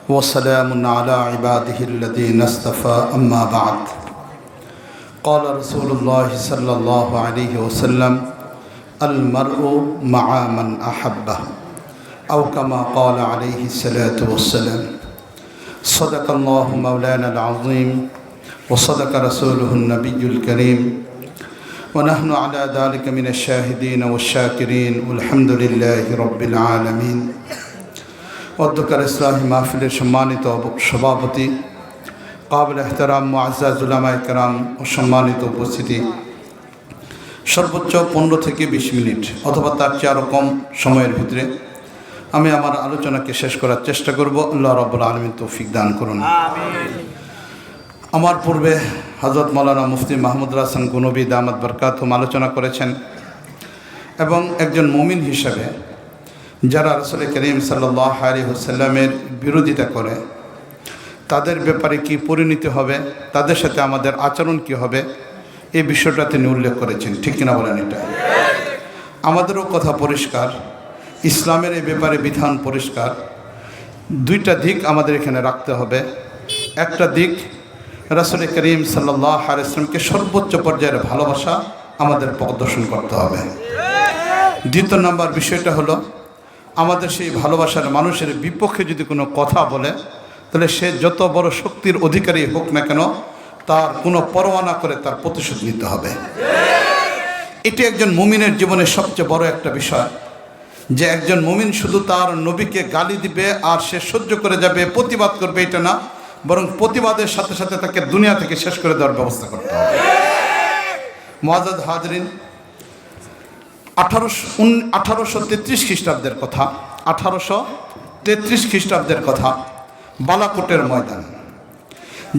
وسلام على عباده الذين اصطفى أما بعد قال رسول الله صلى الله عليه وسلم المرء مع من أحبه أو كما قال عليه الصلاة والسلام صدق الله مولانا العظيم وصدق رسوله النبي الكريم ونحن على ذلك من الشاهدين والشاكرين والحمد لله رب العالمين অধ্যক্ষর ইসলামী মাহফিলের সম্মানিত সভাপতি কাবিল এহতারাম মুআজ্জাজ উলামায়ে কেরাম ও সম্মানিত উপস্থিতি, সর্বোচ্চ 15 থেকে 20 মিনিট অথবা তার চেয়ে আরও কম সময়ের ভিতরে আমি আমার আলোচনাকে শেষ করার চেষ্টা করব। আল্লাহ রাব্বুল আলামিন তৌফিক দান করুন। আমার পূর্বে হযরত মাওলানা মুফতি মাহমুদুল হাসান গনবী দামাত বরকাতুহুম আলোচনা করেছেন এবং একজন মুমিন হিসাবে যারা রাসূল করিম সাল্লাল্লাহু আলাইহি ওয়াসাল্লামের বিরোধিতা করে তাদের ব্যাপারে কি পরিণতি হবে, তাদের সাথে আমাদের আচরণ কি হবে, এই বিষয়টা তিনি উল্লেখ করেছেন। ঠিক কিনা বলেন? এটা আমাদেরও কথা পরিষ্কার, ইসলামের এই ব্যাপারে বিধান পরিষ্কার। দুইটা দিক আমাদের এখানে রাখতে হবে। একটা দিক রাসূল করিম সাল্লাল্লাহু আলাইহি ওয়াসাল্লামকে সর্বোচ্চ পর্যায়ের ভালোবাসা আমাদের প্রদর্শন করতে হবে। দ্বিতীয় নম্বর বিষয়টা হলো আমাদের সেই ভালোবাসার মানুষের বিপক্ষে যদি কোনো কথা বলে তাহলে সে যত বড় শক্তির অধিকারী হোক না কেন তার কোনো পরোয়া না করে তার প্রতিশোধ নিতে হবে। এটি একজন মুমিনের জীবনের সবচেয়ে বড় একটা বিষয় যে একজন মুমিন শুধু তার নবীকে গালি দিবে আর সে সহ্য করে যাবে, প্রতিবাদ করবে, এটা না, বরং প্রতিবাদের সাথে সাথে তাকে দুনিয়া থেকে শেষ করে দেওয়ার ব্যবস্থা করতে হবে। মুআজ্জাজ হাজরিন, 1833 খ্রিস্টাব্দের কথা, 1833 খ্রিস্টাব্দের কথা, বালাকোটের ময়দান,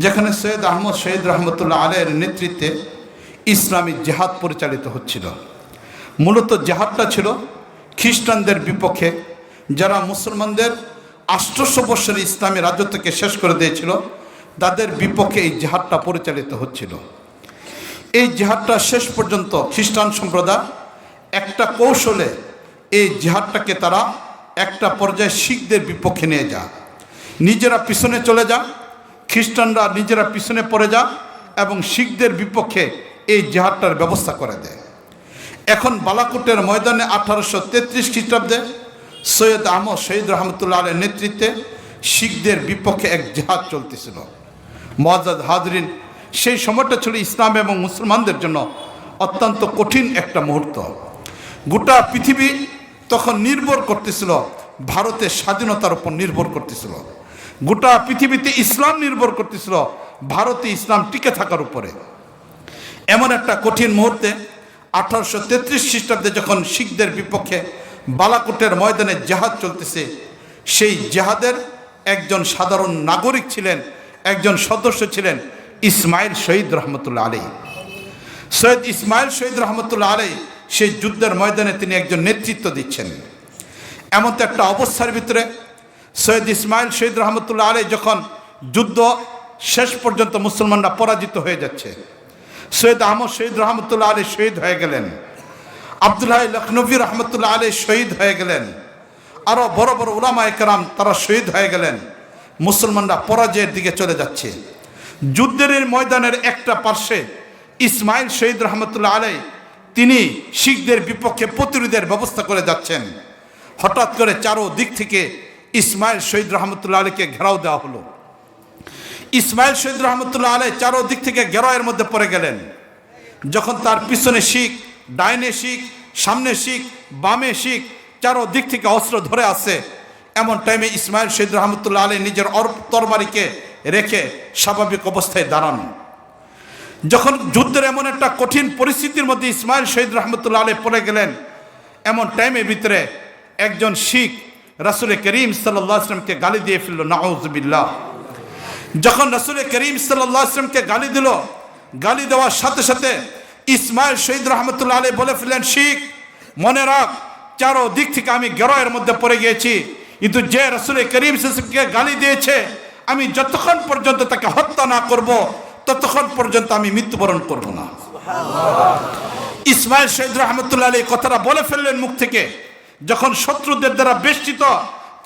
যেখানে সৈয়দ আহমদ শহীদ রহমতুল্লাহ আলাইহির নেতৃত্বে ইসলামী জিহাদ পরিচালিত হচ্ছিল। মূলত জিহাদটা ছিল খ্রিস্টানদের বিপক্ষে, যারা মুসলমানদের 800 বৎসরের ইসলামী রাজত্বকে শেষ করে দিয়েছিল, তাদের বিপক্ষে এই জিহাদটা পরিচালিত হচ্ছিল। এই জিহাদটা শেষ পর্যন্ত খ্রিস্টান সম্প্রদায় একটা কৌশলে এই জিহাদটাকে তারা একটা পর্যায়ে শিখদের বিপক্ষে নিয়ে যায়। নিজেরা পিছনে চলে যা, খ্রিস্টানরা নিজেরা পিছনে পড়ে যা এবং শিখদের বিপক্ষে এই জিহাদটার ব্যবস্থা করে দেয়। এখন বালাকোটের ময়দানে 1833 খ্রিস্টাব্দে সৈয়দ আহমদ শহীদ রহমতুল্লাহ আলাইহির নেতৃত্বে শিখদের বিপক্ষে এক জিহাদ চলতেছিল। মুআজ্জাজ হাজরিন, সেই সময়টা ছিল ইসলাম এবং মুসলমানদের জন্য অত্যন্ত কঠিন একটা মুহূর্ত। গোটা পৃথিবী তখন নির্ভর করতেছিল ভারতের স্বাধীনতার উপর, নির্ভর করতেছিল গোটা পৃথিবীতে ইসলাম নির্ভর করতেছিল ভারতে ইসলাম টিকে থাকার উপরে। এমন একটা কঠিন মুহূর্তে 1833 খ্রিস্টাব্দে যখন শিখদের বিপক্ষে বালাকোটের ময়দানে জিহাদ চলতেছে, সেই জিহাদের একজন সাধারণ নাগরিক ছিলেন, একজন সদস্য ছিলেন ইসমাইল শহীদ রহমতুল্লাহ আলাইহি। সৈয়দ ইসমাইল শহীদ রহমতুল্লাহ আলাইহি সেই যুদ্ধের ময়দানে তিনি একজন নেতৃত্ব দিচ্ছেন। এমন তো একটা অবস্থার ভিতরে সৈয়দ ইসমাইল শহীদ রহমতুল্লাহ আলাইহি যখন যুদ্ধ শেষ পর্যন্ত মুসলমানরা পরাজিত হয়ে যাচ্ছে, সৈয়দ আহমদ শহীদ রহমতুল্লাহ আলাইহি শহীদ হয়ে গেলেন, আব্দুল্লাহ লখনবী রহমতুল্লাহ আলাইহি শহীদ হয়ে গেলেন, আরও বড় বড় উলামায়ে কেরাম তারা শহীদ হয়ে গেলেন। মুসলমানরা পরাজয়ের দিকে চলে যাচ্ছে। যুদ্ধের ময়দানের একটা পার্শ্বে ইসমাইল শহীদ রহমতুল্লাহ আলাইহি তিনি শিখদের বিপক্ষে প্রতিরোধের ব্যবস্থা করে যাচ্ছেন। হঠাৎ করে চারো দিক থেকে ইসমাইল শহীদ রহমতুল্লাহ আলাইহিকে ঘেরাও দেওয়া হলো। ইসমাইল শহীদ রহমতুল্লাহ আলাইহি চারো দিক থেকে ঘেরাওয়ের মধ্যে পড়ে গেলেন। যখন তার পিছনে শিখ, ডাইনে শিখ, সামনে শিখ, বামে শিখ, চারো দিক থেকে অস্ত্র ধরে আসে, এমন টাইমে ইসমাইল শহীদ রহমতুল্লাহ আলাইহি নিজের তরবারিকে রেখে স্বাভাবিক অবস্থায় দাঁড়ান। যখন যুদ্ধের এমন একটা কঠিন পরিস্থিতির মধ্যে ইসমাইল শহীদ রহমতুল্লাহ আলাইহি পড়ে গেলেন, এমন টাইমের ভিতরে একজন শিখ রাসূল করিম সাল্লাল্লাহু আলাইহি ওয়াসাল্লামকে গালি দিয়ে ফেলল, নাউযুবিল্লাহ। যখন রাসূল করিম সাল্লাল্লাহু আলাইহি ওয়াসাল্লামকে গালি দিল, গালি দেওয়ার সাথে সাথে ইসমাইল শহীদ রহমতুল্লাহ আলাইহি বলে ফেললেন, শিখ মনে রাখ, চারো দিক থেকে আমি গেরোয়ের মধ্যে পড়ে গিয়েছি, কিন্তু যে রাসূল করিম সাল্লাল্লাহু আলাইহি ওয়াসাল্লামকে গালি দিয়েছে আমি যতক্ষণ পর্যন্ত তাকে হত্যা না করব ততক্ষণ পর্যন্ত আমি মৃত্যুবরণ করব না। ইসমাইল শহীদ রহমতুল্লাহ আলাইহি কথাটা বলে ফেললেন মুখ থেকে। যখন শত্রুদের দ্বারা বেষ্টিত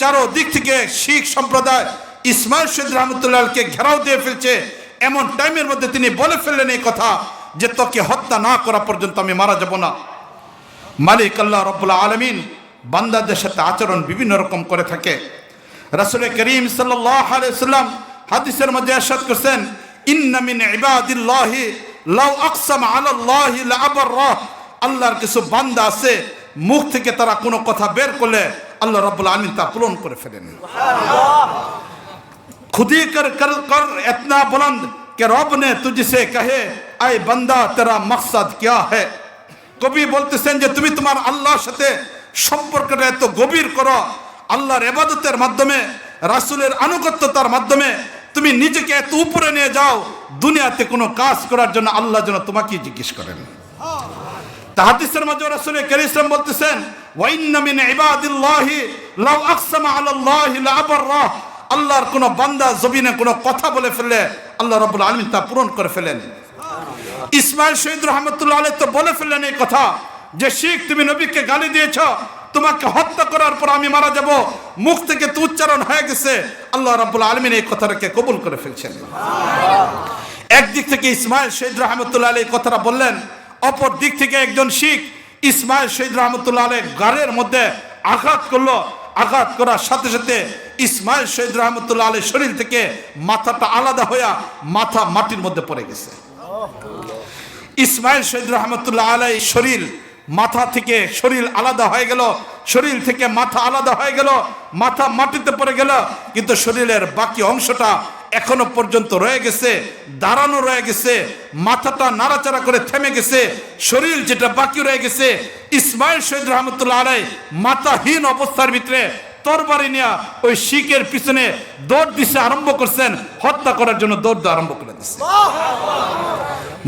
চারো দিক থেকে শিখ সম্প্রদায় ইসমাইল শহীদ রহমতুল্লাহকে ঘেরাও দিয়ে ফেলছে, এমন টাইমের মধ্যে তিনি বলে ফেললেন এই কথা যে তোকে হত্যা না করা পর্যন্ত আমি মারা যাব না। মালিক আল্লাহ রব্বুল আলামিন বান্দাদের সাথে আচরণ বিভিন্ন রকম করে থাকে। রাসূল করিম সাল্লাল্লাহু আলাইহি ওয়াসাল্লাম হাদিসের মধ্যে ইরশাদ করেছেন, ইন্না মিন ইবাদিল্লাহি লাউ আকসামা আলাল্লাহি লাআবাররা। আল্লাহর কিছু বান্দা আছে মুখ থেকে তারা কোনো কথা বের করলে আল্লাহ রাব্বুল আলামিন তা পূরণ করে ফেলেন। खुदी कर इतना बुलंद कि रब ने तुझसे कहे आए बंदा तेरा मकसद क्या है। कभी বলতেছেন যে তুমি তোমার আল্লাহর সাথে সম্পর্কটা এত গভীর করো, আল্লাহর ইবাদতের মাধ্যমে, রাসূলের আনুগত্যতার মাধ্যমে তুমি নিজেকে এত উপরে নিয়ে যাও, দুনিয়াতে কোনো কাজ করার জন্য আল্লাহ যেন তোমাকে জিজ্ঞেস করেন। হাদিসের মধ্যে রাসূল কারীম সাল্লাল্লাহু বলতেছেন, ওয়া ইন্না মিন ইবাদিল্লাহি লাউ আকসামা আলাল্লাহি লাআবাররা। আল্লাহর কোন বান্দা জমিনে কোনো কথা বলে ফেললে আল্লাহ রাব্বুল আলামিন তা পূরণ করে ফেলেন। ইসমাইল শহীদ রহমতুল্লাহ আলাইহি তো বলে ফেললেন এই কথা যে শিখ তুমি নবীকে গালি দিয়েছ, তোমাকে হত্যা করার পর আমি মারা যাব, মুখ থেকে তো উচ্চারণ হয়ে গেছে। আল্লাহ রাব্বুল আলামিন এই কথাটাকে কবুল করে ফেলছেন। একদিক থেকে ইসমাইল শহীদ রহমতুল্লাহ আলাইহি কথাটা বললেন, অপর দিক থেকে একজন শিখ ইসমাইল শহীদ রহমতুল্লাহ আলাইহি গারের মধ্যে আঘাত করলো। আঘাত করার সাথে সাথে ইসমাইল শহীদ রহমতুল্লাহ আলাইহির শরীর থেকে মাথাটা আলাদা হয়ে মাথা মাটির মধ্যে পড়ে গেছে। ইসমাইল শহীদ রহমতুল্লাহ আলাইহির শরীর মাথা থেকে শরীর আলাদা হয়ে গেল, শরীর থেকে মাথা আলাদা হয়ে গেল, মাথা মাটিতে পড়ে গেল, কিন্তু শরীরের বাকি অংশটা এখনো পর্যন্ত রয়ে গেছে, দাঁড়ানো রয়ে গেছে, মাথাটা নাড়াচাড়া করে থেমে গেছে। শরীর যেটা বাকি রয়ে গেছে, ইসমাইল শহীদ রহমতুল্লাহ আলাইহি মাথাহীন অবস্থার ভিতরে তরবারি নিয়ে ওই শিখের পিছনে দৌড় দিতে আরম্ভ করছেন, হত্যা করার জন্য দৌড় আরম্ভ করে দিচ্ছে।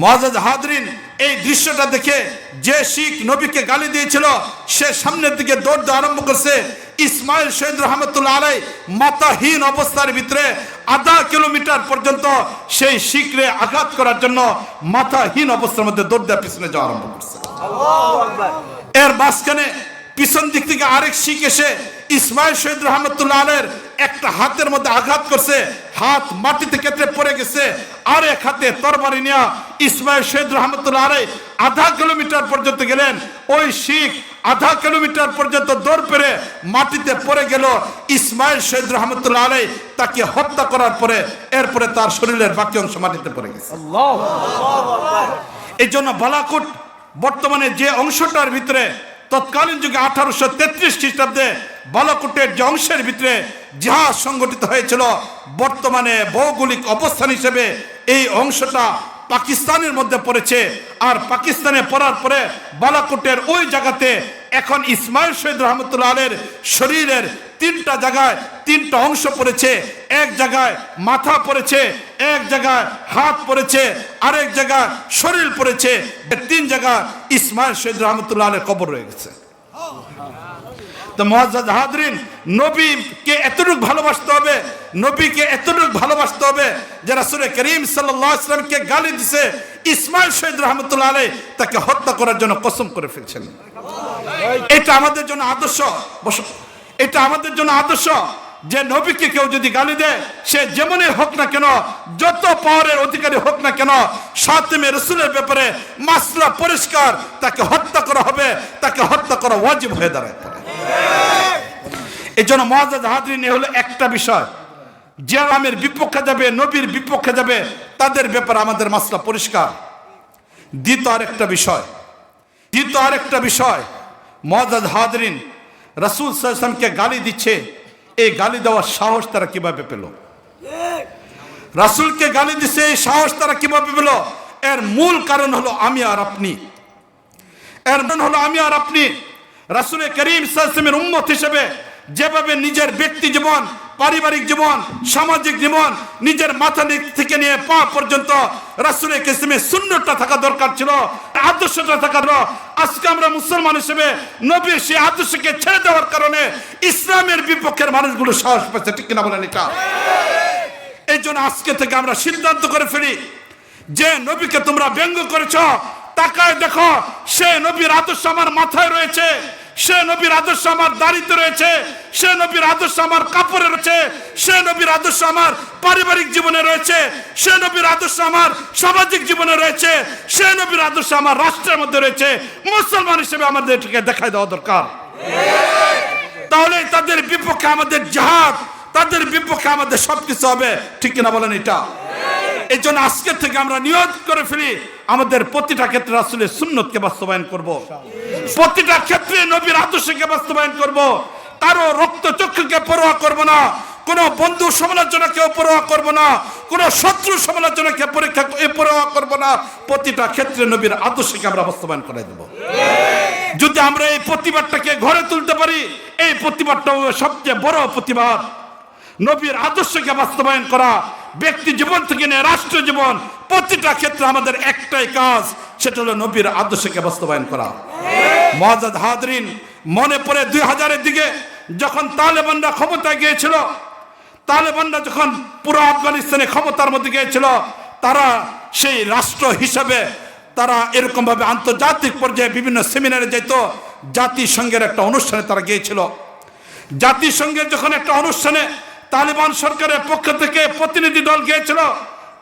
মুআজ্জাজ হাজরিন, এই দৃশ্যটা দেখে যে শিখ নবীকে গালি দিয়েছিল সে সামনের দিকে দৌড় আরম্ভ করছে। ইসমাইল শহীদ রহমতুল্লাহ আলাইহি মাথাহীন অবস্থার ভিতরে আধা কিলোমিটার পর্যন্ত সেই শিখরে আঘাত করার জন্য মাথাহীন অবস্থার মধ্যে দৌড় দেওয়ার পিছনে যাওয়া আরম্ভ করছে। এর মাঝখানে পিছন দিক থেকে আরেক শিখ এসে ইসমাইল শহীদ রহমতুল্লাহ আলাইহির একটা হাতের মধ্যে আঘাত করছে, হাত মাটিতে কেটে পড়ে গেছে। আর এক হাতে তরবারি নিয়ে ইসমাইল শহীদ রহমতুল্লাহ আলাইহি আধা কিলোমিটার পর্যন্ত গেলেন। ওই শিখ আধা কিলোমিটার পর্যন্ত দৌড় পেরে মাটিতে পড়ে গেল। ইসমাইল শহীদ রহমতুল্লাহ আলাইহি তাকে হত্যা করার পরে এরপরে তার শরীরের বাকি অংশ মাটিতে পড়ে গেছে। এই জন্য বালাকোট বর্তমানে যে অংশটার ভিতরে তৎকালীন যুগে 1833 খ্রিস্টাব্দে বালাকোটের যে অংশের ভিতরে জিহাদ সংগঠিত হয়েছিল, বর্তমানে ভৌগোলিক অবস্থান হিসেবে এই অংশটা পাকিস্তানের মধ্যে পড়েছে। আর পাকিস্তানে পড়ার পরে বালাকোটের ওই জায়গাতে এখন ইসমাইল শহীদ রহমতুল্লাহ আলাইহির শরীরের তিনটা জায়গায় তিনটা অংশ পড়েছে। এক জায়গায় মাথা পড়েছে, এক জায়গায় হাত পড়েছে, আরেক জায়গায় শরীর পড়েছে। তিন জায়গায় ইসমাইল শহীদ রহমতুল্লাহ আলাইহির কবর রয়ে গেছে। তো মুআজ্জাজ হাজরিন, নবীকে এতটুকু ভালোবাসতে হবে, নবীকে এতটুকু ভালোবাসতে হবে যে রাসূল করিম সাল্লাল্লাহু আলাইহি ওয়াসাল্লামকে গালি দিছে, ইসমাইল শহীদ রহমতুল্লাহ আলাইহি তাকে হত্যা করার জন্য কসম করে ফেলছেন। এটা আমাদের জন্য আদর্শ, এটা আমাদের জন্য আদর্শ যে নবীকে কেউ যদি গালি দেয়, সে যেমনই হোক না কেন, যত পাওয়ারের অধিকারী হোক না কেন, খাতেমে রাসূলের ব্যাপারে মাসলা পরিষ্কার, তাকে হত্যা করা হবে, তাকে হত্যা করা ওয়াজিব হয়ে দাঁড়ায়। এই জন্য মুআজ্জাজ হাজরিন, এ হলো একটা বিষয়, যে আমের বিপক্ষে যাবে, নবীর বিপক্ষে যাবে, তাদের ব্যাপারে আমাদের মাসলা পরিষ্কার। দ্বিতীয় আরেকটা বিষয়, মুআজ্জাজ হাজরিন, রাসূল সাল্লাল্লাহু আলাইহি ওয়াসাল্লামকে গালি দিচ্ছে, এই গালি দেওয়ার সাহস তারা কিভাবে পেল? রাসূলকে গালি দিচ্ছে, এই সাহস তারা কিভাবে পেল? এর মূল কারণ হলো আমি আর আপনি। রাসূল করিম সাল্লাল্লাহু আলাইহি ওয়াসাল্লামের উম্মত হিসেবে যেভাবে নিজের ব্যক্তি জীবন, পারিবারিক জীবন, সামাজিক জীবন, নিজের মাথা থেকে নিয়ে পা পর্যন্ত রাসূলের কিসমে সুন্নতটা থাকা দরকার ছিল, আদর্শটা থাকা দরকার। আজকে আমরা মুসলমান হিসেবে নবীর সেই আদর্শকে ছেড়ে দেওয়ার কারণে ইসলামের বিপক্ষের মানুষগুলো সাহস পাচ্ছে, ঠিক কিনা বলেন? এটা এই জন্য আজকে থেকে আমরা সিদ্ধান্ত করে ফেলি যে নবীকে তোমরা ব্যঙ্গ করেছ, তাকায় দেখো সে নবীর আদর্শ আমার মাথায় রয়েছে, সে নবীর আদর্শ আমার দাড়িতে রয়েছে, সে নবীর আদর্শ আমার কাপড়ে রয়েছে, সে নবীর আদর্শ আমার পারিবারিক জীবনে রয়েছে, সে নবীর আদর্শ আমার সামাজিক জীবনে রয়েছে, সে নবীর আদর্শ আমার রাষ্ট্রের মধ্যে রয়েছে। মুসলমান হিসেবে আমাদের এটাকে দেখাই দেওয়া দরকার। তাহলে তাদের বিপক্ষে আমাদের জিহাদ, তাদের বিপক্ষে আমাদের সবকিছু হবে, ঠিক কিনা বলেন? এটা এই জন্য আজকে থেকে আমরা নিয়ত করে ফেলি আমাদের প্রতিটা ক্ষেত্রে রাসূলের সুন্নতকে বাস্তবায়ন করব, প্রতিটা ক্ষেত্রে নবীর আদর্শকে বাস্তবায়ন করব, কারো রক্ত চক্ষুকে পরোয়া করব না, কোন বন্ধু সমালোচনাকেও পরোয়া করব না, কোন শত্রু সমালোচনাকে পরোয়া করব না, প্রতিটা ক্ষেত্রে নবীর আদর্শকে আমরা বাস্তবায়ন করে দেব। যদি আমরা এই প্রতিবাদটাকে ঘরে তুলতে পারি, এই প্রতিবাদটা সবচেয়ে বড় প্রতিবাদ। নবীর আদর্শকে বাস্তবায়ন করা, ব্যক্তি জীবন থেকে নিয়ে রাষ্ট্র জীবন, প্রতিটা ক্ষেত্রে আমাদের একটাই কাজ, সেটা হলো নবীর আদর্শকে বাস্তবায়ন করা। মুআজ্জাজ হাজরিন, মনে পড়ে 2000-এর দিকে যখন তালেবানরা ক্ষমতায় গিয়েছিল, তালেবানরা যখন পুরো আফগানিস্তানে ক্ষমতার মধ্যে গিয়েছিল, তারা সেই রাষ্ট্র হিসাবে তারা এরকম ভাবে আন্তর্জাতিক পর্যায়ে বিভিন্ন সেমিনারে যেত। জাতিসংঘের একটা অনুষ্ঠানে তারা গিয়েছিল। জাতিসংঘের যখন একটা অনুষ্ঠানে তালিবান সরকারের পক্ষ থেকে প্রতিনিধি দল গিয়েছিল,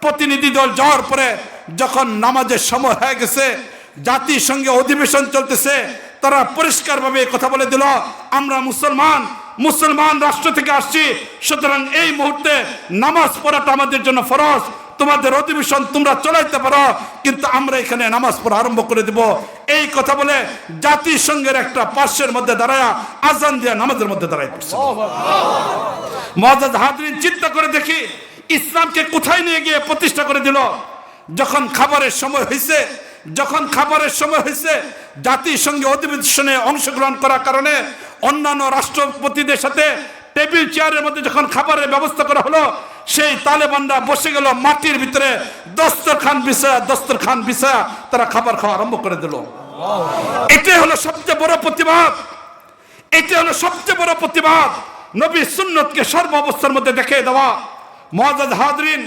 প্রতিনিধি দল যাওয়ার পরে যখন নামাজের সময় হয়ে গেছে, জাতিসংঘে অধিবেশন চলতেছে, তারা পরিষ্কারভাবে কথা বলে দিল, আমরা মুসলমান রাষ্ট্র থেকে আসছি, সুতরাং এই মুহূর্তে নামাজ পড়াটা আমাদের জন্য ফরজ। তোমাদের অধিবেশন তোমরা চালাইতে পারো, কিন্তু আমরা এখানে নামাজ পড়া আরম্ভ করে দেব। এই কথা বলে জাতিসংঘের একটা পার্শ্বের মধ্যে দাঁড়ায় আজান দিয়ে নামাজের মধ্যে দাঁড়ায় পড়ছে। মুআজ্জাজ হাজরিন, চিন্তা করে দেখি ইসলামকে কোথায় নিয়ে গিয়ে প্রতিষ্ঠা করে দিল। যখন খাবারের সময় হয়েছে, জাতিসংঘে অধিবেশনে অংশগ্রহণ করার কারণে অন্যান্য রাষ্ট্রপতিদের সাথে টেবিল চেয়ারের মধ্যে যখন খাবারের ব্যবস্থা করা হলো, সেই তালেবানরা বসে গেল মাটির ভিতরে, দস্তরখান বিছায়া তারা খাবার খাওয়া আরম্ভ করে দিল। এটাই হলো সবচেয়ে বড় প্রতিবাদ, নবীর সুন্নতকে সর্ব অবস্থার মধ্যে দেখিয়ে দেওয়া। মুআজ্জাজ হাজরিন,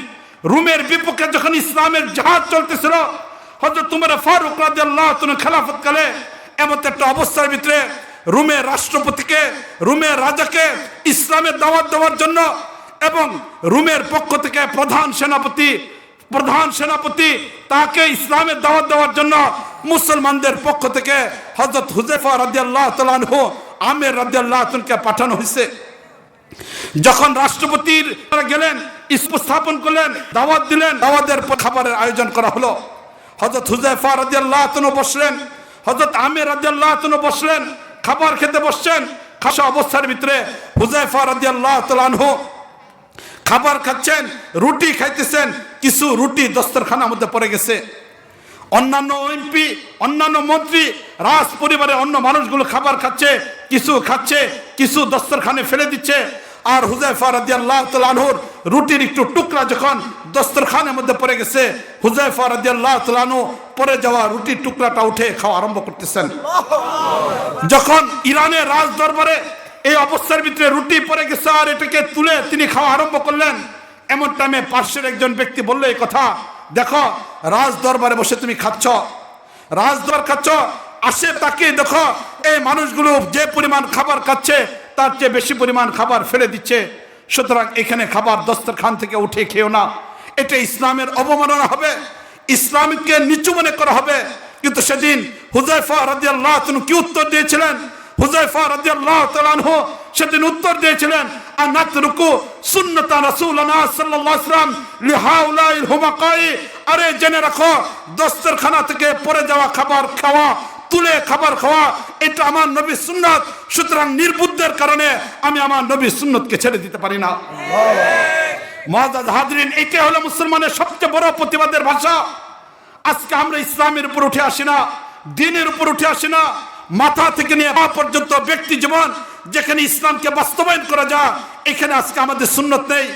রোমের বিপক্ষে যখন ইসলামের জিহাদ চলতেছিল, হযরত উমর ফারুক রাদিয়াল্লাহু তাআলা খেলাফত কালে এমন একটা অবস্থার ভিতরে রোমের রাষ্ট্রপতিকে, রোমের রাজাকে ইসলামের দাওয়াত দেওয়ার জন্য এবং রোমের পক্ষ থেকে প্রধান সেনাপতি তাকে ইসলামের দাওয়াত দেওয়ার জন্য মুসলমানদের পক্ষ থেকে হযরত হুযায়ফা রাদিয়াল্লাহু তাআলা আনহু, আমির রাদিয়াল্লাহু তাআলাকে পাঠানো হয়েছে। যখন রাষ্ট্রপতির গেলেন, উপস্থাপন করলেন, দাওয়াত দিলেন, দাওয়াতের খাবারের আয়োজন করা হলো। হযরত হুযায়ফা রাদিয়াল্লাহু তাআলা বসলেন, হযরত আমির রাদিয়াল্লাহু তাআলা বসলেন, খাবার খেতে বসছেন। খাসা অবস্থার ভিতরে হুযায়ফা রাদিয়াল্লাহু তাআলা আনহু খাবার খাচ্ছেন, রুটি খাইতেছেন, কিছু রুটি দস্তরখানার মধ্যে পড়ে গেছে। অন্যান্য এমপি, অন্যান্য মন্ত্রী, রাজ পরিবারের অন্য মানুষগুলো খাবার খাচ্ছে, কিছু দস্তরখানে ফেলে দিচ্ছে। আর হুযায়ফা রাদিয়াল্লাহু তাআলা আনহুর রুটির একটু টুকরা যখন দস্তরখানের মধ্যে পড়ে গেছে, হুযায়ফা রাদিয়াল্লাহু তাআলা আনহু পড়ে যাওয়া রুটির টুকরাটা উঠে খাওয়া আরম্ভ করতেছেন। যখন ইরানের রাজ দরবারে এই অবস্থার ভিতরে রুটি পড়ে গেছে আর এটাকে তুলে তিনি খাওয়া আরম্ভ করলেন, এমন টাইমে পার্শ্বের একজন ব্যক্তি বলল এই কথা, দেখো রাজ দরবারে বসে তুমি খাচ্ছ, আসে তাকে দেখো এই মানুষগুলো যে পরিমাণ খাবার খাচ্ছে তার চেয়ে বেশি পরিমাণ খাবার ফেলে দিচ্ছে, সুতরাং এখানে খাবার দস্তরখান থেকে উঠে খেও না, এটা ইসলামের অবমাননা হবে, ইসলামকে নিচু মনে করা হবে। কিন্তু সেদিন হুযায়ফা রাদিয়াল্লাহু তাআলা কি উত্তর দিয়েছিলেন? হুযায়ফা রাদিয়াল্লাহু তাআলা আনহু সেদিন উত্তর দিয়েছিলেন, আনাতরুকু সুন্নাতা রাসূলিনা সাল্লাল্লাহু আলাইহি ওয়াসাল্লাম লিহাউলাইল হুমাকাই, আরে জেনে রাখো দস্তরখানা থেকে পড়ে যাওয়া খাবার খাওয়া, তুলে খাবার খাওয়া, এটা আমার নবীর সুন্নাত, সুতরাং নির্বুদ্ধের কারণে আমি আমার নবীর সুন্নতকে ছেড়ে দিতে পারি না। মুআজ্জাজ হাজরিন, এটা হলো মুসলমানের সবচেয়ে বড় প্রতিবাদের ভাষা। আজকে আমরা ইসলামের উপর উঠে আসি না, দ্বীনের উপর উঠে আসি না, মাথা থেকে নিয়ে পা পর্যন্ত ব্যক্তি জীবন যেখানে ইসলামকে বাস্তবায়ন করা যায়, এখানে আজকে আমাদের সুন্নত নেই।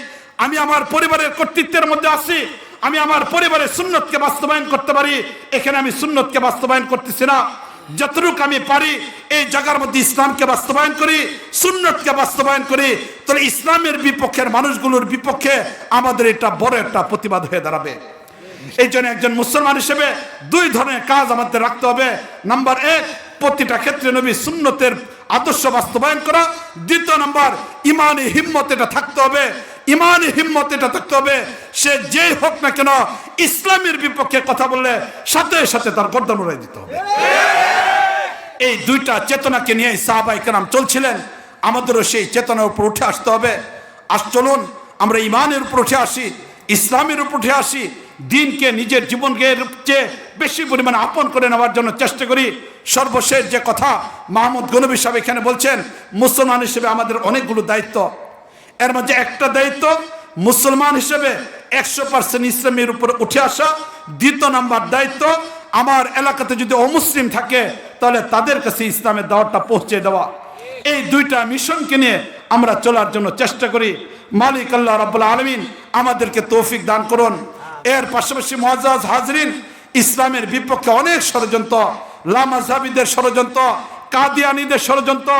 আমি আমার পরিবারের কর্তৃত্বের মধ্যে আছি, আমি আমার পরিবারের সুন্নতকে বাস্তবায়ন করতে পারি, এখানে আমি সুন্নতকে বাস্তবায়ন করতেছি না। যতটুকু আমি পারি এই জায়গার মধ্যে ইসলামকে বাস্তবায়ন করি, সুন্নতকে বাস্তবায়ন করি, তাহলে ইসলামের বিপক্ষের মানুষগুলোর বিপক্ষে আমাদের এটা বড় একটা প্রতিবাদ হয়ে দাঁড়াবে। এই জন্য একজন মুসলমান হিসেবে দুই ধরনের কাজ আমাদের রাখতে হবে। নাম্বার 1, প্রতিটা ক্ষেত্রে নবী সুন্নতের আদর্শ বাস্তবায়ন করা। দ্বিতীয় নম্বর, ইমানি হিম্মত এটা থাকতে হবে। ইমানি হিম্মত এটা থাকতে হবে, সে যেই হোক না কেন ইসলামের বিপক্ষে কথা বললে সাথে সাথে তার গর্দান উড়াই দিতে হবে। এই দুইটা চেতনাকে নিয়ে সাহাবায়ে কেরাম চলছিলেন। আমাদেরও সেই চেতনার উপর উঠে আসতে হবে। চলুন আমরা ইমানের উপর উঠে আসি, ইসলামের উপর উঠে আসি, দিনকে নিজের জীবনকে চেয়ে বেশি পরিমাণে আপন করে নেওয়ার জন্য চেষ্টা করি। সর্বশেষ যে কথা মাহমুদ গনবী সাহেব এখানে বলছেন, মুসলমান হিসেবে আমাদের অনেকগুলো দায়িত্ব। এর মধ্যে একটা দায়িত্ব মুসলমান হিসেবে 100% ইসলামের উপর উঠে আসা। দ্বিতীয় নাম্বার দায়িত্ব, আমার এলাকাতে যদি অমুসলিম থাকে তাহলে তাদের কাছে ইসলামের দাওয়াতটা পৌঁছে দেওয়া। এই দুইটা মিশনকে নিয়ে আমরা চলার জন্য চেষ্টা করি। মালিক আল্লাহ রাব্বুল আলামিন আমাদেরকে তৌফিক দান করুন। এর পাশাপাশি মুআজ্জাজ হাজরিন, ইসলামের বিপক্ষে অনেক ষড়যন্ত্র, লামাযহাবীদের ষড়যন্ত্র, কাদিয়ানীদের ষড়যন্ত্র,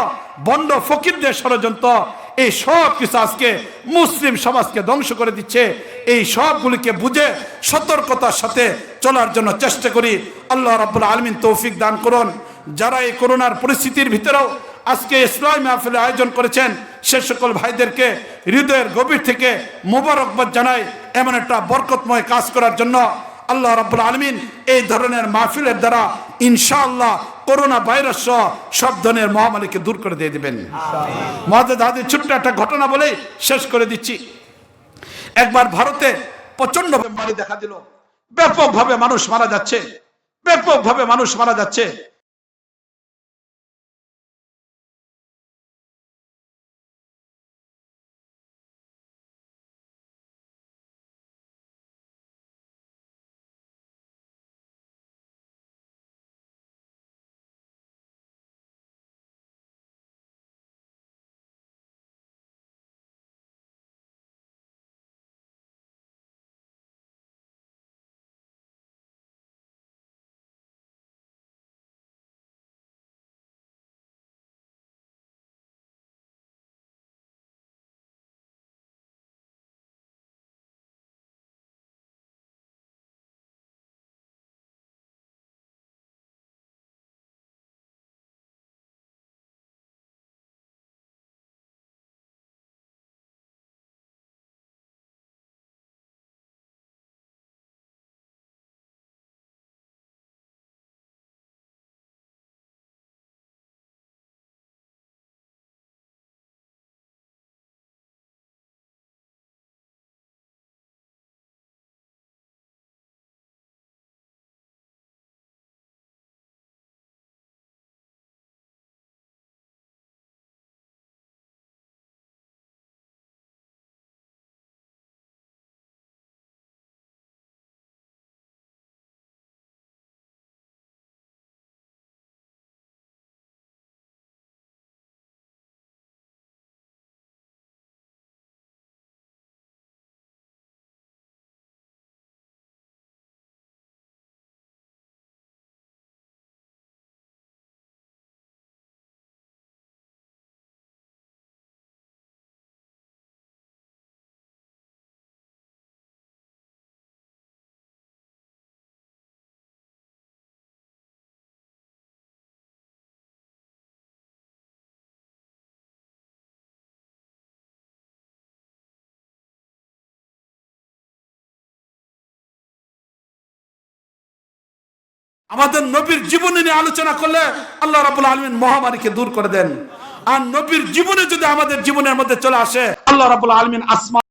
বন্ড ফকিরদের ষড়যন্ত্র, এই সব কিছু আজকে মুসলিম সমাজকে ধ্বংস করে দিচ্ছে। এই সবগুলিকে বুঝে সতর্কতার সাথে চলার জন্য চেষ্টা করি। আল্লাহ রাব্বুল আলামিন তৌফিক দান করুন। যারা এই করোনার পরিস্থিতির ভিতরেও আজকে ইসলামী মাহফিলের আয়োজন করেছেন, সে সকল ভাইদেরকে হৃদয়ের গভীর থেকে মোবারকবাদ জানাই এমন একটা বরকতময় কাজ করার জন্য। আল্লাহ রাব্বুল আলামিন এই ধরনের মাহফিলের দ্বারা ইনশাআল্লাহ করোনা ভাইরাস সহ সব ধরনের মহামারীকে দূর করে দিয়ে দিবেন। মুআজ্জাজ হাজরিন, ছোট্ট একটা ঘটনা বলে শেষ করে দিচ্ছি। একবার ভারতে প্রচন্ড মহামারী দেখা দিল, ব্যাপকভাবে মানুষ মারা যাচ্ছে, ব্যাপকভাবে মানুষ মারা যাচ্ছে। আমাদের নবীর জীবনী নিয়ে আলোচনা করলে আল্লাহ রাব্বুল আলামিন মহামারীকে দূর করে দেন। আর নবীর জীবনে যদি আমাদের জীবনের মধ্যে চলে আসে, আল্লাহ রাব্বুল আলামিন আসমান